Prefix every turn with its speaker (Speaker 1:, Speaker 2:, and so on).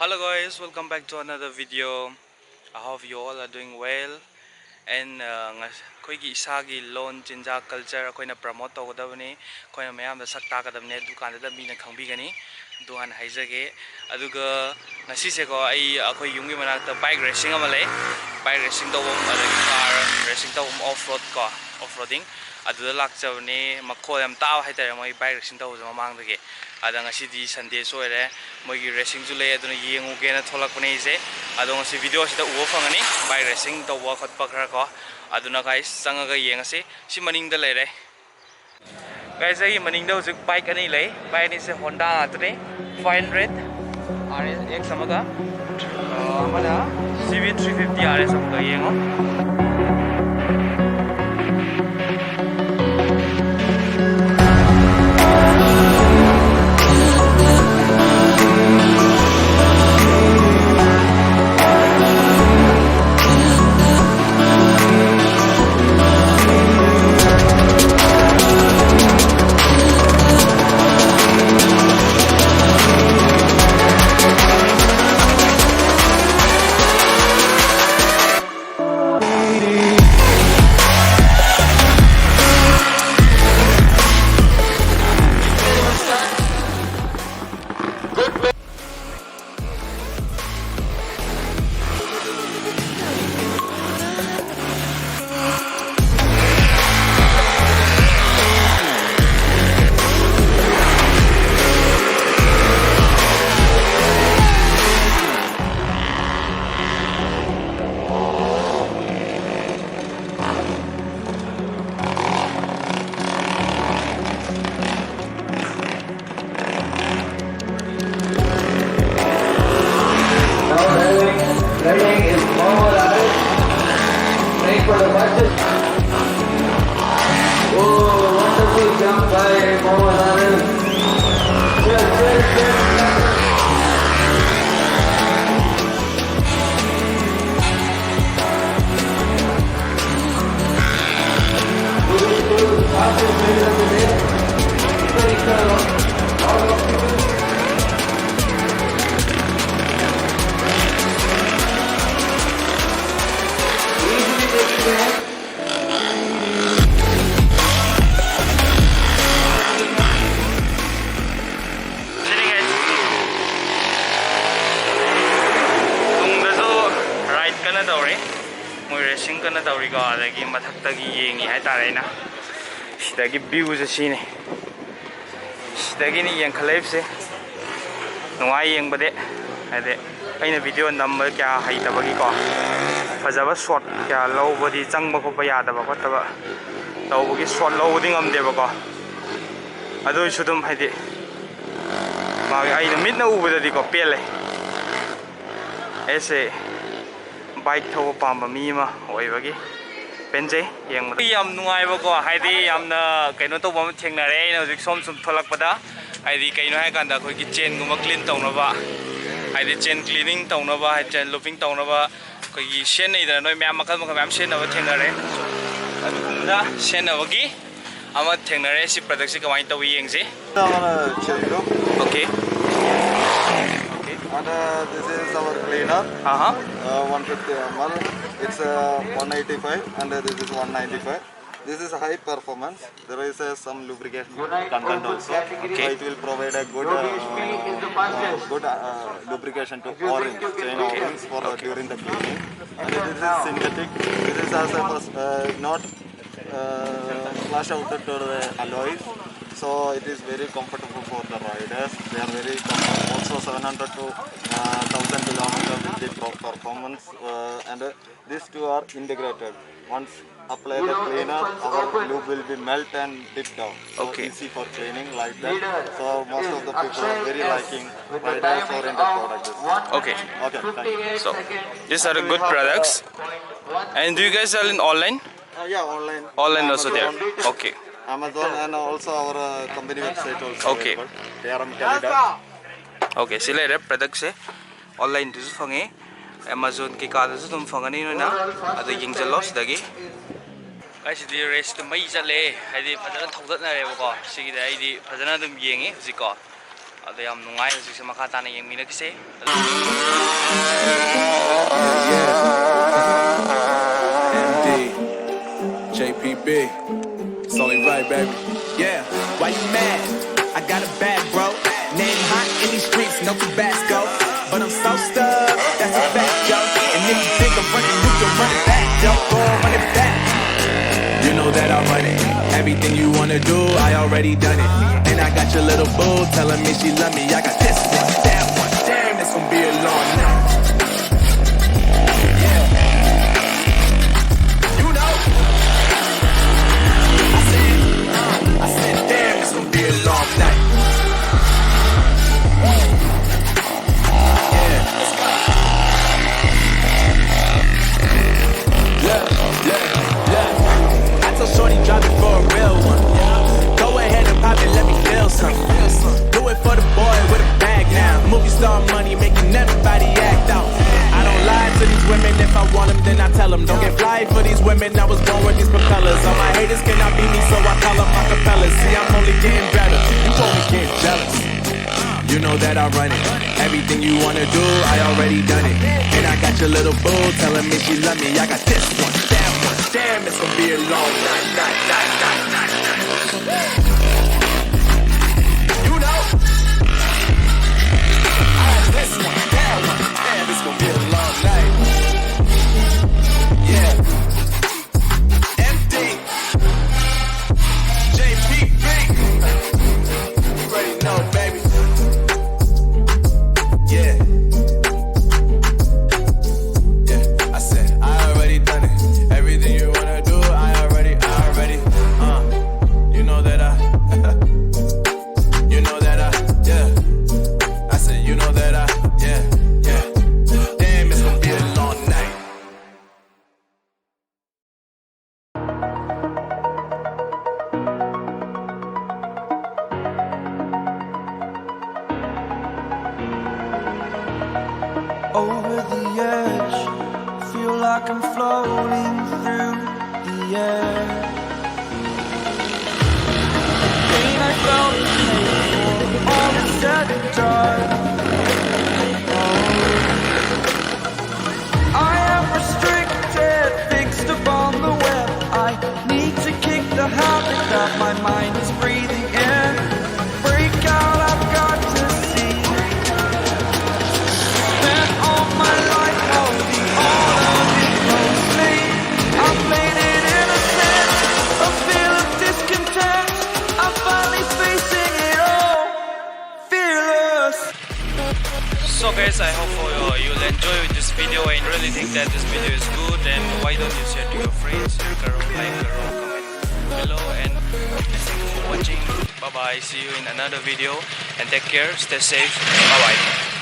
Speaker 1: Hello guys, welcome back to another video. I hope you all are doing well. And koigi isagi lon chinja culture koina promote tawdabani koina mayam da sak takadabne dukan da mina khangbigani duhan haijage aduga ngasi se ko ai akoi yungi manakta bike racing amale bike racing tawum adagi car racing tawum off-road ko off-roading aduda lakchabne makho yam taw haitare moi bike racing tawu mamang dage ada ngasi di Sunday soire moigi racing jule aduna yengu gena tholakpane ise ado ngasi video sida uwo fangani bike racing tawwa khatpa khara ko aduna guys sangaga yengase si maningda leire guys ai maningda ujik bike ani lei bike ni se Honda atne 500 RS samaga amada CV 350 RS samaga yengo racing kana tawri ga adagi mathakta gi yengi hai tare na sidagi view se sine sidagi ni yang khalep se nungai yeng bade ade aina video number kya hai tabagi ko fajaba shot kya low body changba ko pa yada ba ko taba tawgi shot low ding am deba ko adu sudum haide ma aina mitna ubada di ko pele ese bike thaw pamba mi ma oibagi penje yeng yam nungai ba ko haidi yamna kaino to bam thengnare na hojik som tholakpada haidi kaino hai kanda khoi ki chain guma clean tawnaba haidi chain cleaning tawnaba hai chain looping tawnaba khoi ki sen nei da noi myam makal makal myam sen na thengnare adumda sen na bagi ama thengnare si product si kamai tawi yengse okay.
Speaker 2: And this is our cleaner, 150 ml, it's 185 and this is 195. This is high performance, there is some lubrication content also, okay. So it will provide a good, lubrication to O-rings, chain O-rings for during the cleaning. And this is synthetic, this is also not flash out to the alloys. So it is very comfortable for the riders. They are very comfortable. Also 700 to 1000 kilometers with the performance. And these two are integrated. Once apply the cleaner, our lube will be melt and dip down. So okay. Easy for cleaning like that. So most of the people are very liking riders oriented products.
Speaker 1: Okay.
Speaker 2: Okay. Thank you.
Speaker 1: So these are the good products. And do you guys sell in online?
Speaker 2: Yeah, online.
Speaker 1: Online also there. Okay.
Speaker 2: Amazon and also our company website also.
Speaker 1: Okay.
Speaker 2: They are on CALIDAD.
Speaker 1: Okay, sila rep product se online tu fange Amazon ke kada su tum fangani no na adu yingja loss dagi guys di race tu mai chale haidi phajana thaudat na re ko sigi dai di phajana dum yengi hujiko Ado yam nungay sa makata na yung minagse.
Speaker 3: MD, JPB, it's only right, baby. Yeah, why you mad? I got a bag, bro. Name hot in these streets, no Tabasco. But I'm so stuck, that's a fact, yo. And if you think I'm running, you can run it back, yo. Go on, run it back. You know that I run it. Everything you wanna do, I already done it. And I got your little boo telling me she love me. I got this one, that one. Damn, it's gonna be a long night. I said, damn, it's gonna be a long night. Yeah, let's go. Look. I told Shorty drop it for a real one. Go ahead and pop it, let me feel something. Do it for the boy with a bag now. Movie star money making everybody act out. I don't lie to these women, if I want them, then I tell them. Don't get fly for these women, I was born with these propellers. All my haters cannot beat me, so I call them acapellas. See, I'm only getting better, you only get jealous. You know that I run it. Everything you wanna do, I already done it. And I got your little boo telling me she love me. I got this one, that one. Damn, it's gonna be a long night. You know I got this one, that one. Damn, it's gonna be a long night. Yeah. MD, JPB. You already know, baby. Yeah. Yeah. I said I already done it. Everything you wanna do, I already. You know that you know that yeah. I said you know that yeah. Damn, it's gonna be a long night.
Speaker 4: Over the edge, feel like I'm floating through the air. Pain I felt is paid for, all is said and done. I am restricted, fixed upon the web. I need to kick the habit that my mind is breathing in. Break out, I've got to see. Spent all my life holding all of it closely. I played it innocent, a feel of discontent. I'm finally facing it all, fearless.
Speaker 1: So guys, I hope you'll enjoy this video and really think that this video is good, and why don't you share to your friends, comment below, and thank you for watching. Bye bye, see you in another video, and take care, stay safe, bye bye.